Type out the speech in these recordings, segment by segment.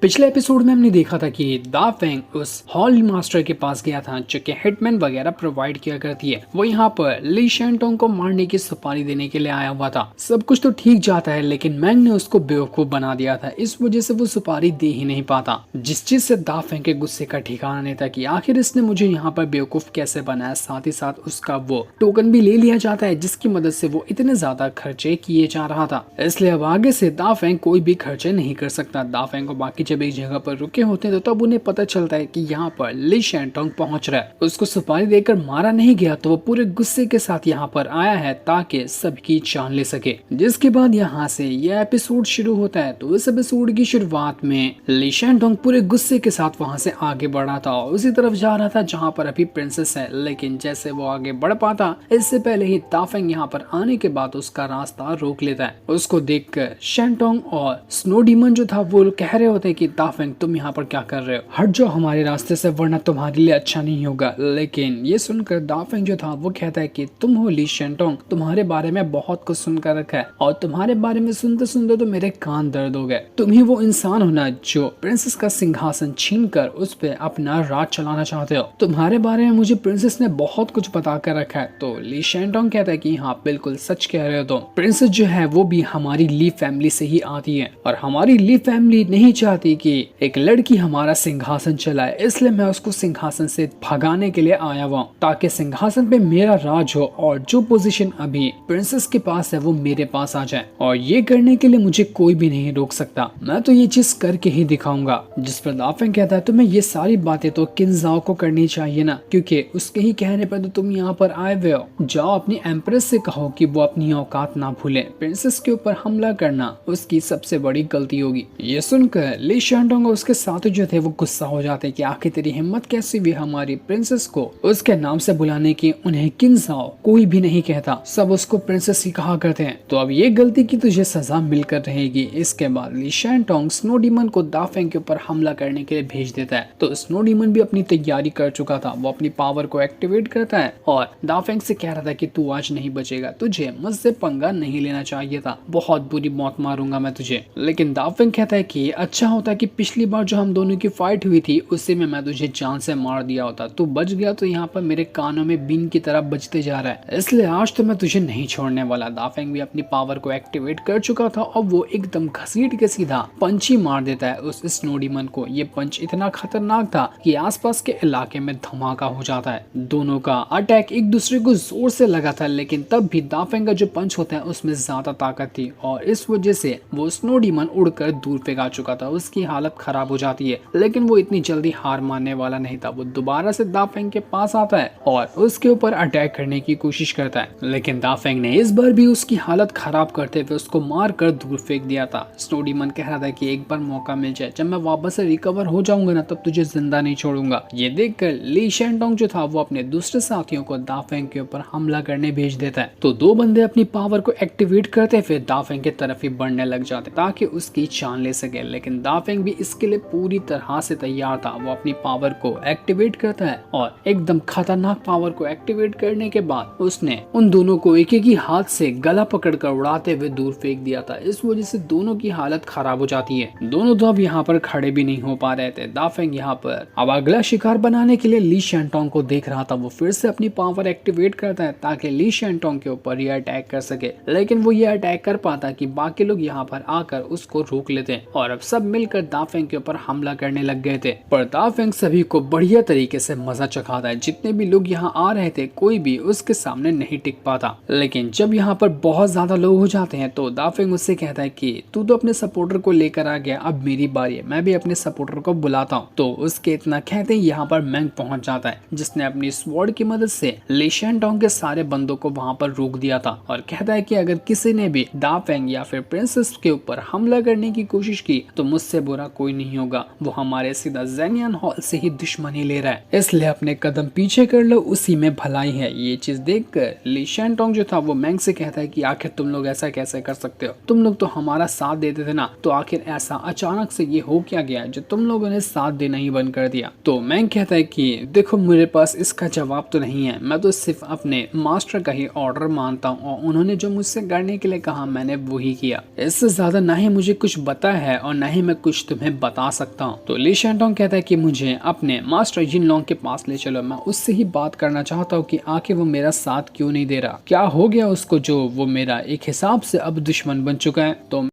पिछले एपिसोड में हमने देखा था कि दा फेंग उस हॉल मास्टर के पास गया था जो कि हिटमैन वगैरह प्रोवाइड किया करती है। वो यहाँ पर ली शेंटोंग को मारने की सुपारी देने के लिए आया हुआ था। सब कुछ तो ठीक जाता है लेकिन मैंग ने उसको बेवकूफ बना दिया था, इस वजह से वो सुपारी दे ही नहीं पाता। जिस चीज से दा फेंग के गुस्से का ठिकाना नहीं था कि आखिर इसने मुझे यहाँ पर बेवकूफ कैसे बनाया। साथ ही साथ उसका वो टोकन भी ले लिया जाता है जिसकी मदद से वो इतने ज्यादा खर्चे किए जा रहा था। इसलिए अब आगे से दा फेंग कोई भी खर्चे नहीं कर सकता। दा फेंग को बाकी जब एक जगह पर रुके होते हैं तो तब उन्हें पता चलता है कि यहाँ पर ली शेंटोंग पहुंच रहा है। उसको सुपारी देकर मारा नहीं गया तो वो पूरे गुस्से के साथ यहाँ पर आया है ताकि सबकी जान ले सके। जिसके बाद यहाँ से यह एपिसोड शुरू होता है। तो इस एपिसोड की शुरुआत में ली शेंटोंग पूरे गुस्से के साथ वहाँ से आगे बढ़ा था और उसी तरफ जा रहा था जहाँ पर अभी प्रिंसेस है। लेकिन जैसे वो आगे बढ़ पाता इससे पहले ही दा फेंग यहाँ पर आने के बाद उसका रास्ता रोक लेता है। उसको देखकर शेंटोंग और स्नो डीमन जो था वो कह रहे होते कि दा फेंग तुम यहाँ पर क्या कर रहे हो, हट जाओ हमारे रास्ते से वरना तुम्हारे लिए अच्छा नहीं होगा। लेकिन ये सुनकर दा फेंग जो था वो कहता है कि तुम हो ली शेंटोंग, तुम्हारे बारे में बहुत कुछ सुनकर रखा है और तुम्हारे बारे में सुनते सुनते तो मेरे कान दर्द हो गए। तुम ही वो इंसान हो ना जो प्रिंसेस का सिंहासन छीन कर उस पे अपना राज चलाना चाहते हो। तुम्हारे बारे में मुझे प्रिंसेस ने बहुत कुछ बता कर रखा है। तो ली शेंटोंग कहता है कि हाँ बिल्कुल सच कह रहे हो तुम। प्रिंसेस जो है वो भी हमारी ली फैमिली से ही आती है और हमारी ली फैमिली नहीं चाहती कि एक लड़की हमारा सिंहासन चलाए, इसलिए मैं उसको सिंहासन से भगाने के लिए आया हुआ ताकि सिंहासन पे मेरा राज हो और जो पोजीशन अभी प्रिंसेस के पास है वो मेरे पास आ जाए। और ये करने के लिए मुझे कोई भी नहीं रोक सकता, मैं तो ये चीज करके ही दिखाऊंगा। जिस पर दा फेंग कहता है तुम्हें ये सारी बातें तो किंजाओ को करनी चाहिए ना, क्योंकि उसके ही कहने पर तो तुम यहाँ पर आए हुए हो। जाओ अपनी एम्प्रेस से कहो कि वो अपनी औकात ना भूले, प्रिंसेस के ऊपर हमला करना उसकी सबसे बड़ी गलती होगी। ये सुनकर ली शेंटोंग और उसके साथी जो थे वो गुस्सा हो जाते कि आखिर तेरी हिम्मत कैसी हुई हमारी प्रिंसेस को उसके नाम से बुलाने की। उन्हें किंजाओ कोई भी नहीं कहता, सब उसको प्रिंसेस ही कहा करते हैं। तो अब ये गलती की तुझे सजा मिलकर रहेगी। इसके बाद ली शेंटोंग स्नो डीमन को दा फेंग के ऊपर हमला करने के लिए भेज देता है। तो स्नो डीमन भी अपनी तैयारी कर चुका था, वो अपनी पावर को एक्टिवेट करता है और दा फेंग से कह रहा था कि तू आज नहीं बचेगा, तुझे मुझसे पंगा नहीं लेना चाहिए था, बहुत बुरी मौत मारूंगा मैं तुझे। लेकिन दा फेंग कहता है कि अच्छा होता कि पिछली बार जो हम दोनों की फाइट हुई थी उसी में मैं तुझे जान से मार दिया होता, तू बच गया तो यहाँ पर मेरे कानों में बीन की तरह बजते जा रहा है, इसलिए आज तो मैं तुझे नहीं छोड़ने वाला। दा फेंग भी अपनी पावर को एक्टिवेट कर चुका था और वो एकदम घसीट के सीधा पंच ही मार देता है उस स्नो डीमन को। ये पंच इतना खतरनाक था कि आसपास के इलाके में धमाका हो जाता है। दोनों का अटैक एक दूसरे को जोर से लगा था लेकिन तब भी दा फेंग का जो पंच होता है उसमें ज्यादा ताकत थी और इस वजह से वो स्नो डीमन उड़कर दूर फेंका चुका था। उसकी हालत खराब हो जाती है लेकिन वो इतनी जल्दी हार मानने वाला नहीं था। वो दोबारा से दा फेंग के पास आता है और उसके ऊपर अटैक करने की कोशिश करता है, लेकिन दा फेंग ने इस बार भी उसकी हालत खराब करते हुए उसको मार कर दूर फेंक दिया था। स्नो डीमन कह रहा था कि एक बार मौका मिल जाए, जब मैं वापस से रिकवर हो जाऊंगा ना तब तुझे जिंदा नहीं छोड़ूंगा। ये देखकर ली शेंटोंग जो था वो अपने दूसरे साथियों को दा फेंग के ऊपर हमला करने भेज देता है। तो दो बंदे अपनी पावर को एक्टिवेट करते हुए दा फेंग की तरफ ही बढ़ने लग जाते ताकि उसकी जान ले सके। लेकिन दा फेंग भी इसके लिए पूरी तरह से तैयार था। वो अपनी पावर को एक्टिवेट करता है और एकदम खतरनाक पावर को एक्टिवेट करने के बाद उसने उन दोनों को एक ही हाथ से गला पकड़कर उड़ाते हुए दूर फेंक दिया था। इस वजह से दोनों की हालत खराब हो जाती है। दोनों तो अब यहाँ पर खड़े भी नहीं हो पा रहे थे। दा फेंग यहाँ पर अब अगला शिकार बनाने के लिए ली शेंटोंग को देख रहा था। वो फिर से अपनी पावर एक्टिवेट करता है ताकि ली शेंटोंग के ऊपर ये अटैक कर सके, लेकिन वो ये अटैक कर पाता कि बाकी लोग यहाँ पर आकर उसको रोक लेते और अब सब मिलकर दा फेंग के ऊपर हमला करने लग गए थे। पर दा फेंग सभी को बढ़िया तरीके से मजा चखाता है। जितने भी लोग यहाँ आ रहे थे कोई भी उसके सामने नहीं टिक पाता, लेकिन जब यहाँ पर बहुत ज्यादा लोग हो जाते हैं तो दा फेंग उससे कहता है कि तू तो अपने सपोर्टर को लेकर आ गया, अब मेरी बारी है, मैं भी अपने सपोर्टर को बुलाता हूँ। तो उसके इतना कहते ही यहाँ पर मैंग पहुंच जाता है जिसने अपनी स्वॉर्ड की मदद से ली शेंटोंग के सारे बंदों को वहां पर रोक दिया था और कहता है कि अगर किसी ने भी दा फेंग या फिर प्रिंसेस के ऊपर हमला करने की कोशिश की तो मुझसे बुरा कोई नहीं होगा, वो हमारे सीधा ज़ेनियन हॉल से ही दुश्मनी ले रहा है, इसलिए अपने कदम पीछे कर लो, उसी में भलाई है। ये चीज देखकर ली शेंटोंग जो था वो मैंग से कहता है कि आखिर तुम लोग ऐसा कैसे कर सकते हो, तुम लोग तो हमारा साथ देते थे ना, तो आखिर ऐसा अचानक से ये हो क्या गया जो तुम लोगों ने साथ देना ही बंद कर दिया। तो मैंग कहता है कि देखो मेरे पास इसका जवाब तो नहीं है, मैं तो सिर्फ अपने मास्टर का ही ऑर्डर मानता हूँ और उन्होंने जो मुझसे करने के लिए कहा मैंने वो ही किया, इससे ज्यादा ना ही मुझे कुछ पता है और ना ही मैं कुछ कुछ तुम्हें बता सकता हूँ। तो ली शेंटोंग कहता है कि मुझे अपने मास्टर जिन लोंग के पास ले चलो, मैं उससे ही बात करना चाहता हूँ कि आखिर वो मेरा साथ क्यों नहीं दे रहा, क्या हो गया उसको जो वो मेरा एक हिसाब से अब दुश्मन बन चुका है।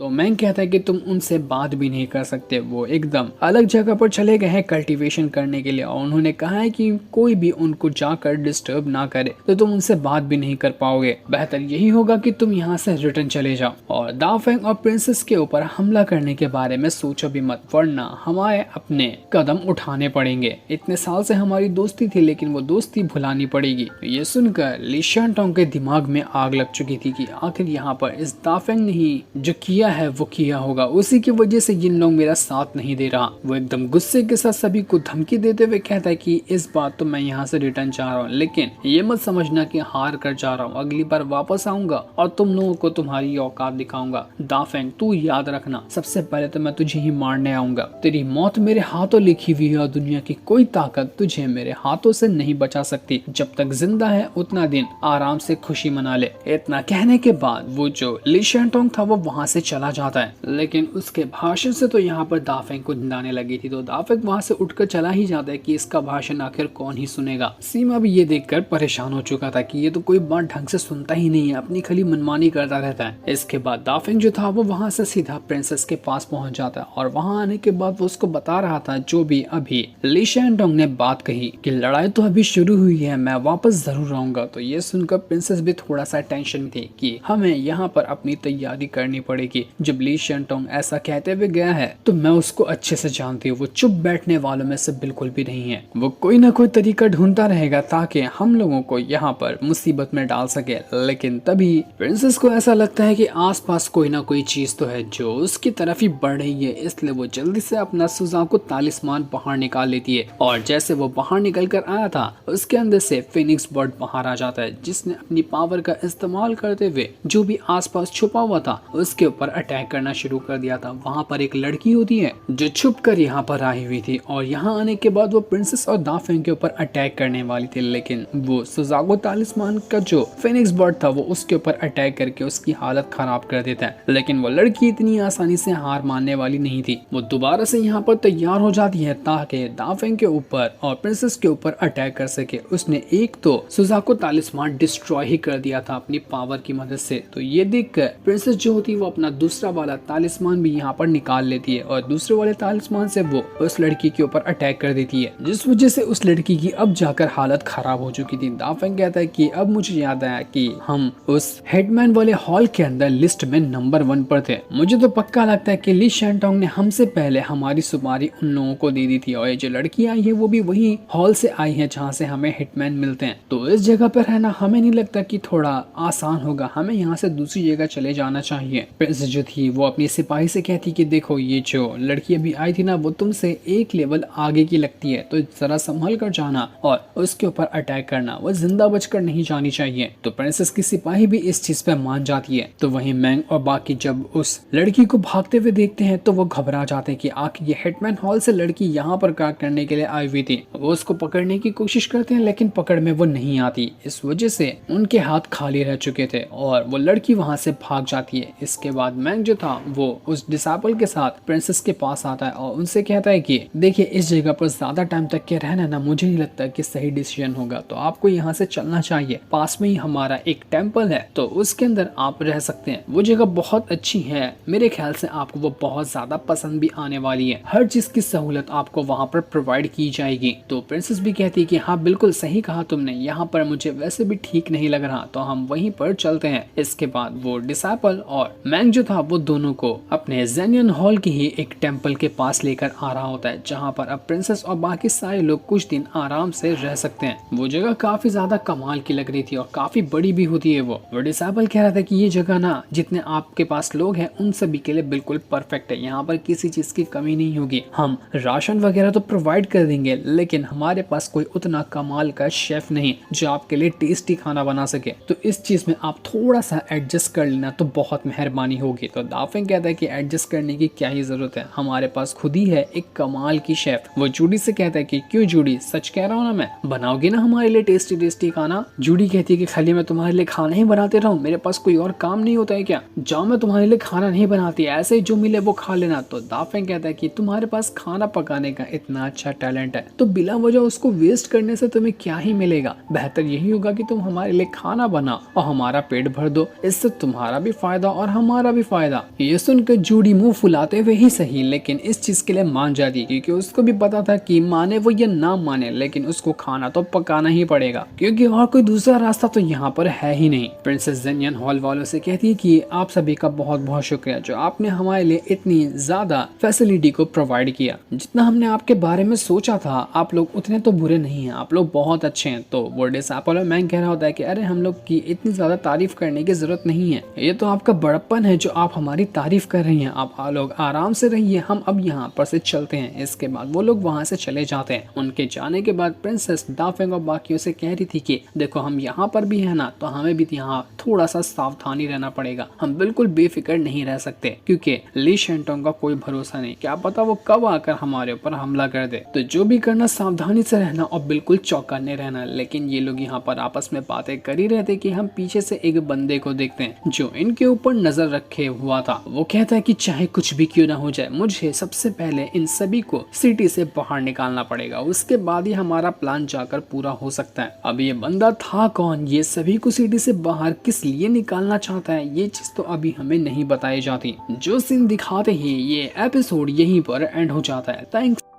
तो मैंग कहता है कि तुम उनसे बात भी नहीं कर सकते, वो एकदम अलग जगह पर चले गए हैं कल्टीवेशन करने के लिए, और उन्होंने कहा है कि कोई भी उनको जाकर डिस्टर्ब ना करे, तो तुम उनसे बात भी नहीं कर पाओगे, बेहतर यही होगा कि तुम यहाँ से रिटर्न चले जाओ और दाफेंग और प्रिंसेस के ऊपर हमला करने के बारे में सोचो भी मत, वरना हमारे अपने कदम उठाने पड़ेंगे। इतने साल से हमारी दोस्ती थी, लेकिन वो दोस्ती भुलानी पड़ेगी। ये सुनकर ली शेंटोंग के दिमाग में आग लग चुकी थी कि आखिर यहाँ पर इस दाफेंग ने ही जो किया है वो किया होगा, उसी की वजह से जिन लोग मेरा साथ नहीं दे रहा। वो एकदम गुस्से के साथ सभी को धमकी देते हुए कहता है कि इस बात तो मैं यहाँ से रिटर्न चाह रहा हूँ, लेकिन ये मत समझना कि हार कर जा रहा हूँ, अगली बार वापस आऊंगा और तुम लोगों को तुम्हारी औकात दिखाऊंगा। दाफेंग तू याद रखना, सबसे पहले तो मैं तुझे ही मारने आऊंगा, तेरी मौत मेरे हाथों लिखी हुई है और दुनिया की कोई ताकत तुझे मेरे हाथों से नहीं बचा सकती। जब तक जिंदा है उतना दिन आराम से खुशी मना ले। इतना कहने के बाद वो जो ली शेंटोंग था वो वहाँ से चला जाता है, लेकिन उसके भाषण से तो यहाँ पर दाफेंग को नींद आने लगी थी, तो दाफेंग वहाँ से उठकर चला ही जाता है कि इसका भाषण आखिर कौन ही सुनेगा। सीमा भी ये देखकर परेशान हो चुका था कि ये तो कोई बात ढंग से सुनता ही नहीं है, अपनी खाली मनमानी करता रहता है। इसके बाद दाफेंग जो था वो वहाँ से सीधा प्रिंसेस के पास पहुंच जाता है, और वहाँ आने के बाद वो उसको बता रहा था जो भी अभी ली शेंटोंग ने बात कही कि लड़ाई तो अभी शुरू हुई है, मैं वापस जरूर आऊंगा। तो ये सुनकर प्रिंसेस भी थोड़ा सा टेंशन में थी कि हमें यहाँ पर अपनी तैयारी करनी पड़ेगी। जब ली शेंटोंग ऐसा कहते हुए गया है तो मैं उसको अच्छे से जानती हूँ, वो चुप बैठने वालों में से बिल्कुल भी नहीं है, वो कोई ना कोई तरीका ढूंढता रहेगा ताकि हम लोगों को यहाँ पर मुसीबत में डाल सके। लेकिन तभी प्रिंसेस को ऐसा लगता है कि आसपास कोई ना कोई चीज तो है जो उसकी तरफ ही बढ़ रही है, इसलिए वो जल्दी से अपना सुजाकू तालिस्मान बाहर निकाल लेती है, और जैसे वो बाहर निकल कर आया था उसके अंदर से फिनिक्स बर्ड बाहर आ जाता है, जिसने अपनी पावर का इस्तेमाल करते हुए जो भी आसपास छुपा हुआ था उसके ऊपर अटैक करना शुरू कर दिया था। वहाँ पर एक लड़की होती है जो छुप कर यहाँ पर आई हुई थी, और यहाँ आने के बाद वो प्रिंसेस और दाफेंग के ऊपर अटैक करने वाली थी, लेकिन वो सुजाको तालिस्मान का जो फिनिक्स बर्ड था वो उसके ऊपर अटैक करके उसकी हालत खराब कर देता है। लेकिन वो लड़की इतनी आसानी से हार मानने वाली नहीं थी, वो दोबारा से यहाँ पर तैयार हो जाती है ताकि दाफेंग के ऊपर और प्रिंसेस के ऊपर अटैक कर सके। उसने एक तो सुजाको तालिस्मान डिस्ट्रॉय ही कर दिया था अपनी पावर की मदद से, तो ये देखकर प्रिंसेस जो होती है वो अपना दूसरा वाला तालिस्मान भी यहाँ पर निकाल लेती है, और दूसरे वाले तालिस्मान से वो उस लड़की के ऊपर अटैक कर देती है, जिस वजह से उस लड़की की अब जाकर हालत खराब हो चुकी थी। दाफेंग कहता है कि अब मुझे याद आया कि हम उस हेडमैन वाले हॉल के अंदर लिस्ट में नंबर 1 पर थे। मुझे तो पक्का लगता है कि ली शेंटोंग ने हमसे पहले हमारी सुपारी उन लोगों को दे दी थी, और ये जो लड़की आई है वो भी वही हॉल से आई है जहाँ से हमें हिटमैन मिलते हैं। तो इस जगह पर रहना हमें नहीं लगता कि थोड़ा आसान होगा, हमें यहाँ से दूसरी जगह चले जाना चाहिए। प्रिंसेस जो थी वो अपनी सिपाही से कहती कि देखो ये जो लड़की अभी आई थी ना वो तुमसे एक लेवल आगे की लगती है, तो जरा संभल कर जाना और उसके ऊपर अटैक करना, वो जिंदा बचकर नहीं जानी चाहिए। तो प्रिंसेस की सिपाही भी इस चीज पे मान जाती है। तो वहीं मैंग और बाकी जब उस लड़की को भागते हुए देखते हैं तो वो घबरा जाते हैं कि आखिर ये हिटमैन हॉल से लड़की यहाँ पर क्या करने के लिए आई हुई थी। वो उसको पकड़ने की कोशिश करते हैं लेकिन पकड़ में वो नहीं आती, इस वजह से उनके हाथ खाली रह चुके थे और वो लड़की वहां से भाग जाती है। इसके बाद मैंग जो था वो उस डिसाइपल के साथ प्रिंसेस के पास आता है और उनसे कहता है कि देखिए इस जगह पर ज्यादा टाइम तक के रहना ना मुझे नहीं लगता कि सही डिसीजन होगा, तो आपको यहाँ से चलना चाहिए। पास में ही हमारा एक टेम्पल है तो उसके अंदर आप रह सकते हैं, वो जगह बहुत अच्छी है, मेरे ख्याल से आपको वो बहुत ज्यादा पसंद भी आने वाली है, हर चीज की सहूलत आपको वहाँ पर प्रोवाइड की जाएगी। तो प्रिंसेस भी कहती है कि हाँ बिल्कुल सही कहा तुमने, यहाँ पर मुझे वैसे भी ठीक नहीं लग रहा, तो हम वहीं पर चलते हैं। इसके बाद वो डिसाइपल और मैंग जो था वो दोनों को अपने जेनियन हॉल की ही एक टेम्पल के पास लेकर आ रहा होता है, जहाँ पर अब प्रिंसेस और बाकी सारे लोग कुछ दिन आराम से रह सकते हैं। वो जगह काफी ज्यादा कमाल की लग रही थी और काफी बड़ी भी होती है। वो डिसाइपल कह रहा था कि ये जगह ना जितने आपके पास लोग हैं उन सभी के लिए बिल्कुल परफेक्ट है, यहाँ पर किसी चीज की कमी नहीं होगी। हम राशन वगैरह तो प्रोवाइड कर देंगे लेकिन हमारे पास कोई उतना कमाल का शेफ नहीं जो आपके लिए टेस्टी खाना बना सके, तो इस चीज में आप थोड़ा सा एडजस्ट कर लेना तो बहुत मेहरबानी होगी। होगी। तो दाफेंग कहता है कि एडजस्ट करने की क्या ही जरूरत है, हमारे पास खुद ही है एक कमाल की शेफ। वो जूडी से कहता है कि क्यों जूडी, सच कह रहा हूँ ना मैं, बनाओगी ना हमारे लिए टेस्टी टेस्टी खाना। जूडी कहती है कि खाली मैं तुम्हारे लिए खाना ही बनाते रहूं, मेरे पास कोई और काम नहीं होता है क्या? जाओ, मैं तुम्हारे लिए खाना नहीं बनाती, ऐसे ही जो मिले वो खा लेना। तो दाफेंग कहता है कि तुम्हारे पास खाना पकाने का इतना अच्छा टैलेंट है तो बिला वजह उसको वेस्ट करने से तुम्हें क्या ही मिलेगा, बेहतर यही होगा कि तुम हमारे लिए खाना बनाओ और हमारा पेट भर दो, इससे तुम्हारा भी फायदा और हमारा भी फायदा। ये सुनकर जूडी मुंह फुलाते हुए ही सही लेकिन इस चीज के लिए मान जाती, क्योंकि उसको भी पता था कि माने वो ये ना माने लेकिन उसको खाना तो पकाना ही पड़ेगा, क्योंकि और कोई दूसरा रास्ता तो यहाँ पर है ही नहीं। प्रिंसेस जेनियन हॉल वालों से कहती है कि आप सभी का बहुत बहुत शुक्रिया जो आपने हमारे लिए इतनी ज्यादा फैसिलिटी को प्रोवाइड किया, जितना हमने आपके बारे में सोचा था आप लोग उतने तो बुरे नहीं हैं, आप लोग बहुत अच्छे हैं। तो वो डिसएपल मैंग कह रहा होता है कि अरे हम लोग की इतनी ज्यादा तारीफ करने की जरूरत नहीं है, ये तो आपका बड़प्पन है जो आप हमारी तारीफ कर रही हैं, आप लोग आराम से रहिए, हम अब यहाँ पर से चलते हैं। इसके बाद वो लोग वहाँ से चले जाते हैं। उनके जाने के बाद प्रिंसेस दाफेंग और बाकियों से कह रही थी कि देखो हम यहाँ पर भी है ना तो हमें भी यहाँ थोड़ा सा सावधानी रहना पड़ेगा, हम बिल्कुल बेफिक्र नहीं रह सकते क्योंकि ली शेंटोंग का कोई भरोसा नहीं, क्या पता वो कब आकर हमारे ऊपर हमला कर दे। तो जो भी करना सावधानी से रहना और बिल्कुल चौकन्ने रहना। लेकिन ये लोग यहाँ पर आपस में बातें कर ही रहे थे कि हम पीछे से एक बंदे को देखते हैं जो इनके ऊपर नजर रखे हुआ था। वो कहता है कि चाहे कुछ भी क्यों ना हो जाए मुझे सबसे पहले इन सभी को सिटी से बाहर निकालना पड़ेगा, उसके बाद ही हमारा प्लान जाकर पूरा हो सकता है। अब ये बंदा था कौन, ये सभी को सिटी से बाहर किस लिए निकालना चाहता है, ये चीज तो अभी हमें नहीं बताई जाती। जो सीन दिखाते ही ये एपिसोड यहीं पर एंड हो जाता है। थैंक्स।